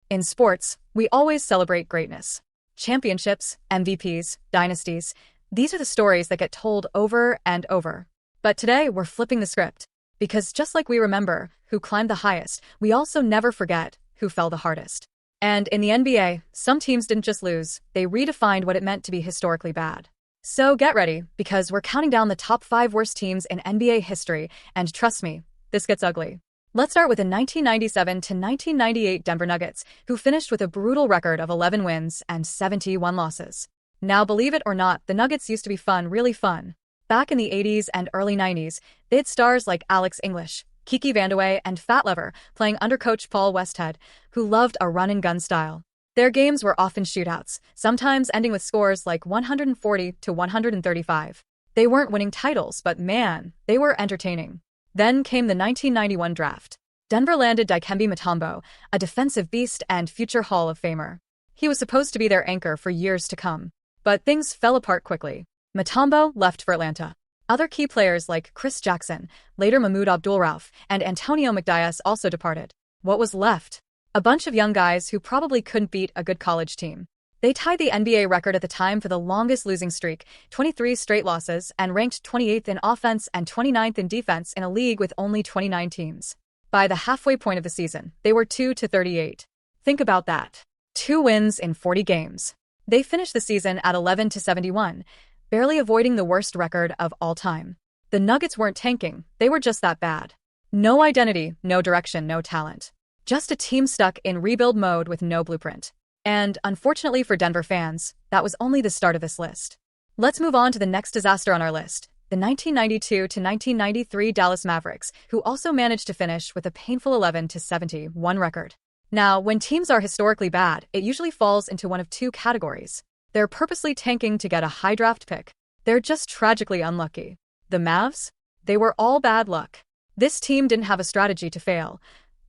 In sports, we always celebrate greatness. Championships, MVPs, dynasties, these are the stories that get told over and over. But today, we're flipping the script. Because just like we remember who climbed the highest, we also never forget who fell the hardest. And in the NBA, some teams didn't just lose, they redefined what it meant to be historically bad. So get ready, because we're counting down the top 5 worst teams in NBA history, and trust me, this gets ugly. Let's start with the 1997 to 1998 Denver Nuggets, who finished with a brutal record of 11 wins and 71 losses. Now, believe it or not, the Nuggets used to be fun, really fun. Back in the 80s and early 90s, they had stars like Alex English, Kiki Vandeweghe, and Fat Lever playing under coach Paul Westhead, who loved a run-and-gun style. Their games were often shootouts, sometimes ending with scores like 140 to 135. They weren't winning titles, but man, they were entertaining. Then came the 1991 draft. Denver landed Dikembe Mutombo, a defensive beast and future Hall of Famer. He was supposed to be their anchor for years to come. But things fell apart quickly. Mutombo left for Atlanta. Other key players like Chris Jackson, later Mahmoud Abdul-Rauf, and Antonio McDyess also departed. What was left? A bunch of young guys who probably couldn't beat a good college team. They tied the NBA record at the time for the longest losing streak, 23 straight losses, and ranked 28th in offense and 29th in defense in a league with only 29 teams. By the halfway point of the season, they were 2-38. Think about that. 2 wins in 40 games. They finished the season at 11-71, barely avoiding the worst record of all time. The Nuggets weren't tanking, they were just that bad. No identity, no direction, no talent. Just a team stuck in rebuild mode with no blueprint. And, unfortunately for Denver fans, that was only the start of this list. Let's move on to the next disaster on our list, the 1992 to 1993 Dallas Mavericks, who also managed to finish with a painful 11-71 record. Now, when teams are historically bad, it usually falls into one of 2 categories. They're purposely tanking to get a high draft pick. They're just tragically unlucky. The Mavs? They were all bad luck. This team didn't have a strategy to fail.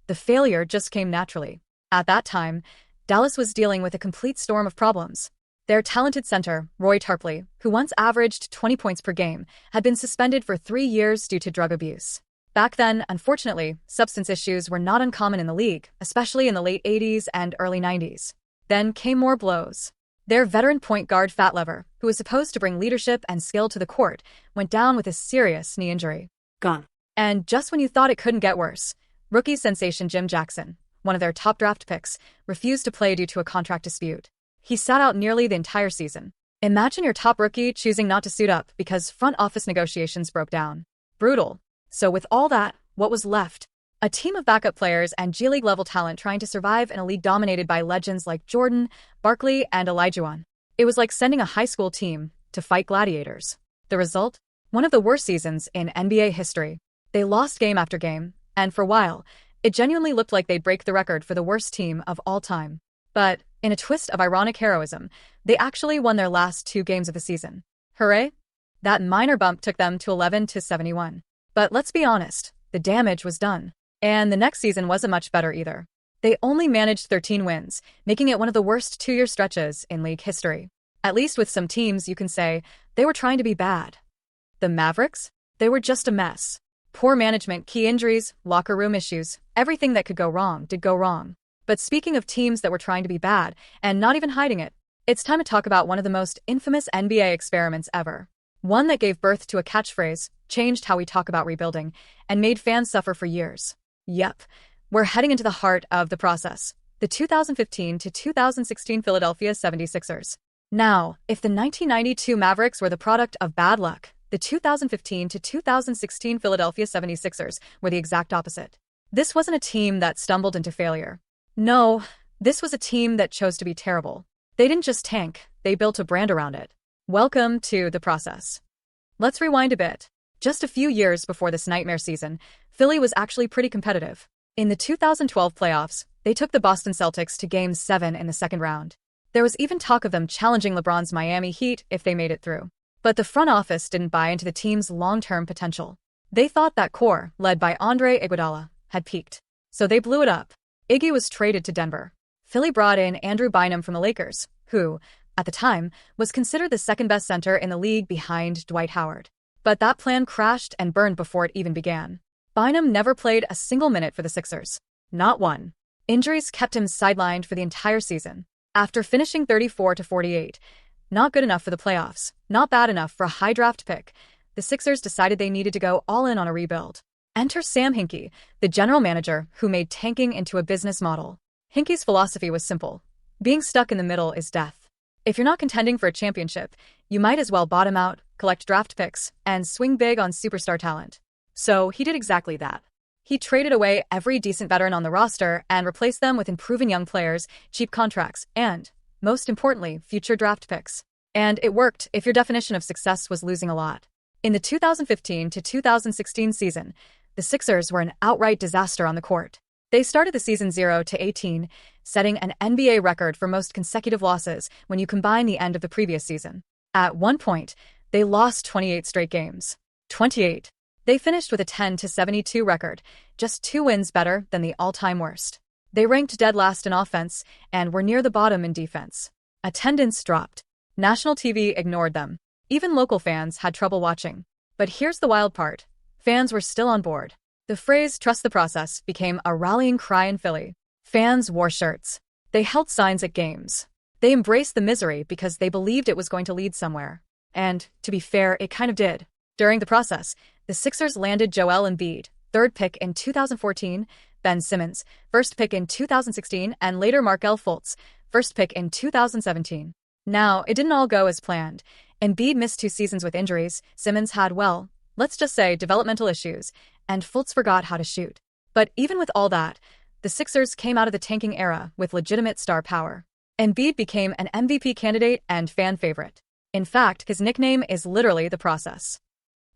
The failure just came naturally. At that time, Dallas was dealing with a complete storm of problems. Their talented center, Roy Tarpley, who once averaged 20 points per game, had been suspended for 3 years due to drug abuse. Back then, unfortunately, substance issues were not uncommon in the league, especially in the late 80s and early 90s. Then came more blows. Their veteran point guard Fat Lever, who was supposed to bring leadership and skill to the court, went down with a serious knee injury. Gone. And just when you thought it couldn't get worse, rookie sensation Jim Jackson, one of their top draft picks, refused to play due to a contract dispute. He sat out nearly the entire season. Imagine your top rookie choosing not to suit up because front office negotiations broke down. Brutal. So with all that, what was left? A team of backup players and G League level talent trying to survive in a league dominated by legends like Jordan, Barkley, and Olajuwon. It was like sending a high school team to fight gladiators. The result? One of the worst seasons in NBA history. They lost game after game, and for a while, it genuinely looked like they'd break the record for the worst team of all time. But, in a twist of ironic heroism, they actually won their last 2 games of the season. Hooray! That minor bump took them to 11-71. But let's be honest, the damage was done. And the next season wasn't much better either. They only managed 13 wins, making it one of the worst 2-year stretches in league history. At least with some teams, you can say, they were trying to be bad. The Mavericks? They were just a mess. Poor management, key injuries, locker room issues, everything that could go wrong did go wrong. But speaking of teams that were trying to be bad, and not even hiding it, it's time to talk about one of the most infamous NBA experiments ever. One that gave birth to a catchphrase, changed how we talk about rebuilding, and made fans suffer for years. Yep, we're heading into the heart of the process. The 2015 to 2016 Philadelphia 76ers. Now, if the 1992 Mavericks were the product of bad luck, the 2015 to 2016 Philadelphia 76ers were the exact opposite. This wasn't a team that stumbled into failure. No, this was a team that chose to be terrible. They didn't just tank, they built a brand around it. Welcome to the process. Let's rewind a bit. Just a few years before this nightmare season, Philly was actually pretty competitive. In the 2012 playoffs, they took the Boston Celtics to Game 7 in the second round. There was even talk of them challenging LeBron's Miami Heat if they made it through. But the front office didn't buy into the team's long-term potential. They thought that core, led by Andre Iguodala, had peaked. So they blew it up. Iggy was traded to Denver. Philly brought in Andrew Bynum from the Lakers, who, at the time, was considered the second-best center in the league behind Dwight Howard. But that plan crashed and burned before it even began. Bynum never played a single minute for the Sixers. Not one. Injuries kept him sidelined for the entire season. After finishing 34-48, not good enough for the playoffs, not bad enough for a high draft pick, the Sixers decided they needed to go all in on a rebuild. Enter Sam Hinkie, the general manager who made tanking into a business model. Hinkie's philosophy was simple. Being stuck in the middle is death. If you're not contending for a championship, you might as well bottom out, collect draft picks, and swing big on superstar talent. So he did exactly that. He traded away every decent veteran on the roster and replaced them with improving young players, cheap contracts, and, most importantly, future draft picks. And it worked if your definition of success was losing a lot. In the 2015-2016 season, the Sixers were an outright disaster on the court. They started the season 0-18, setting an NBA record for most consecutive losses when you combine the end of the previous season. At one point, they lost 28 straight games. 28. They finished with a 10-72 record, just 2 wins better than the all-time worst. They ranked dead last in offense and were near the bottom in defense. Attendance dropped. National TV ignored them. Even local fans had trouble watching. But here's the wild part. Fans were still on board. The phrase "trust the process" became a rallying cry in Philly. Fans wore shirts. They held signs at games. They embraced the misery because they believed it was going to lead somewhere. And, to be fair, it kind of did. During the process, the Sixers landed Joel Embiid, 3rd pick in 2014, Ben Simmons, 1st pick in 2016, and later Markelle Fultz, 1st pick in 2017. Now, it didn't all go as planned. Embiid missed 2 seasons with injuries, Simmons had, well, let's just say developmental issues, and Fultz forgot how to shoot. But even with all that, the Sixers came out of the tanking era with legitimate star power. Embiid became an MVP candidate and fan favorite. In fact, his nickname is literally the process.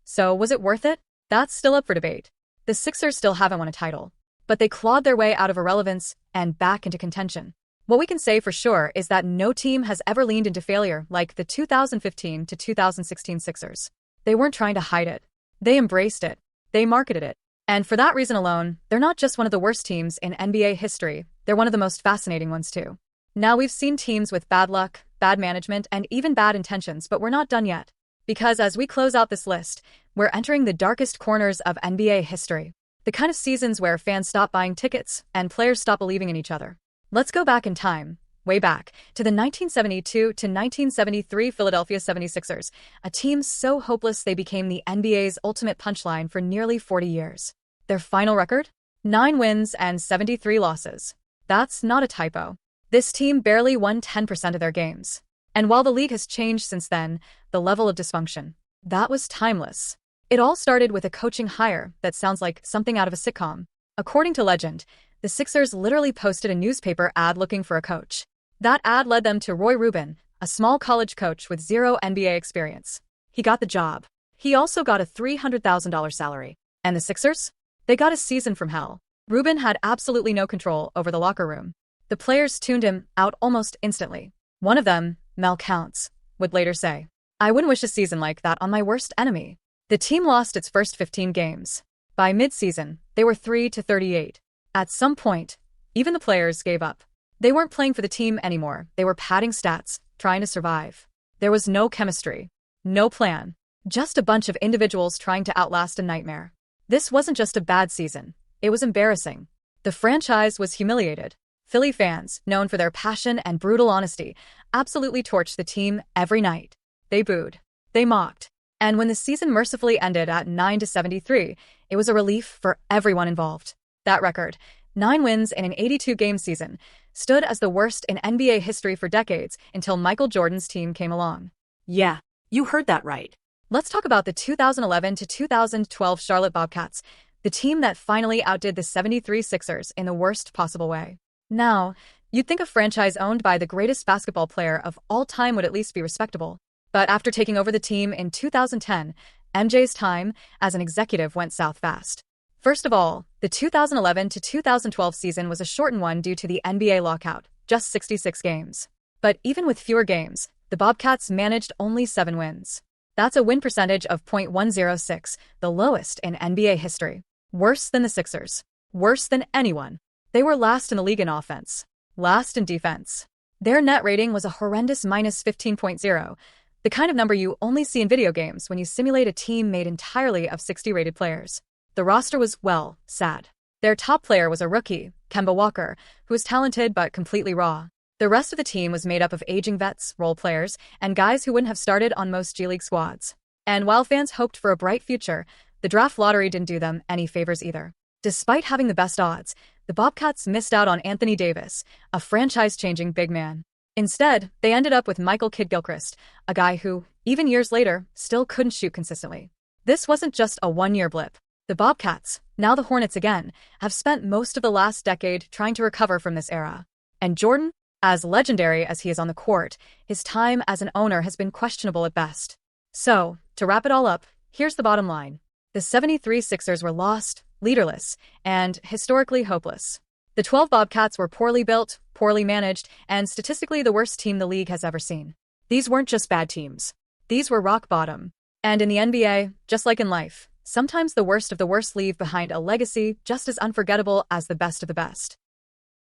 So, was it worth it? That's still up for debate. The Sixers still haven't won a title, but they clawed their way out of irrelevance and back into contention. What we can say for sure is that no team has ever leaned into failure like the 2015-2016 Sixers. They weren't trying to hide it. They embraced it. They marketed it. And for that reason alone, they're not just one of the worst teams in NBA history, they're one of the most fascinating ones too. Now, we've seen teams with bad luck, bad management, and even bad intentions, but we're not done yet. Because as we close out this list, we're entering the darkest corners of NBA history. The kind of seasons where fans stop buying tickets and players stop believing in each other. Let's go back in time, way back, to the 1972-1973 Philadelphia 76ers, a team so hopeless they became the NBA's ultimate punchline for nearly 40 years. Their final record? 9 wins and 73 losses. That's not a typo. This team barely won 10% of their games. And while the league has changed since then, the level of dysfunction, that was timeless. It all started with a coaching hire that sounds like something out of a sitcom. According to legend, the Sixers literally posted a newspaper ad looking for a coach. That ad led them to Roy Rubin, a small college coach with 0 NBA experience. He got the job. He also got a $300,000 salary. And the Sixers? They got a season from hell. Rubin had absolutely no control over the locker room. The players tuned him out almost instantly. One of them, Mel Counts, would later say, "I wouldn't wish a season like that on my worst enemy." The team lost its first 15 games. By mid-season, they were 3-38. At some point, even the players gave up. They weren't playing for the team anymore. They were padding stats, trying to survive. There was no chemistry, no plan, just a bunch of individuals trying to outlast a nightmare. This wasn't just a bad season. It was embarrassing. The franchise was humiliated. Philly fans, known for their passion and brutal honesty, absolutely torched the team every night. They booed. They mocked. And when the season mercifully ended at 9-73, it was a relief for everyone involved. That record, 9 wins in an 82-game season, stood as the worst in NBA history for decades until Michael Jordan's team came along. Yeah, you heard that right. Let's talk about the 2011-2012 Charlotte Bobcats, the team that finally outdid the 73 Sixers in the worst possible way. Now, you'd think a franchise owned by the greatest basketball player of all time would at least be respectable. But after taking over the team in 2010, MJ's time as an executive went south fast. First of all, the 2011-2012 season was a shortened one due to the NBA lockout, just 66 games. But even with fewer games, the Bobcats managed only 7 wins. That's a win percentage of .106, the lowest in NBA history. Worse than the Sixers. Worse than anyone. They were last in the league in offense. Last in defense. Their net rating was a horrendous -15.0, the kind of number you only see in video games when you simulate a team made entirely of 60 rated players. The roster was, well, sad. Their top player was a rookie, Kemba Walker, who was talented but completely raw. The rest of the team was made up of aging vets, role players, and guys who wouldn't have started on most G League squads. And while fans hoped for a bright future, the draft lottery didn't do them any favors either. Despite having the best odds, the Bobcats missed out on Anthony Davis, a franchise-changing big man. Instead, they ended up with Michael Kidd-Gilchrist, a guy who, even years later, still couldn't shoot consistently. This wasn't just a one-year blip. The Bobcats, now the Hornets again, have spent most of the last decade trying to recover from this era. And Jordan, as legendary as he is on the court, his time as an owner has been questionable at best. So, to wrap it all up, here's the bottom line. The 73 Sixers were lost, leaderless, and historically hopeless. The 12 Bobcats were poorly built, poorly managed, and statistically the worst team the league has ever seen. These weren't just bad teams. These were rock bottom. And in the NBA, just like in life, sometimes the worst of the worst leave behind a legacy just as unforgettable as the best of the best.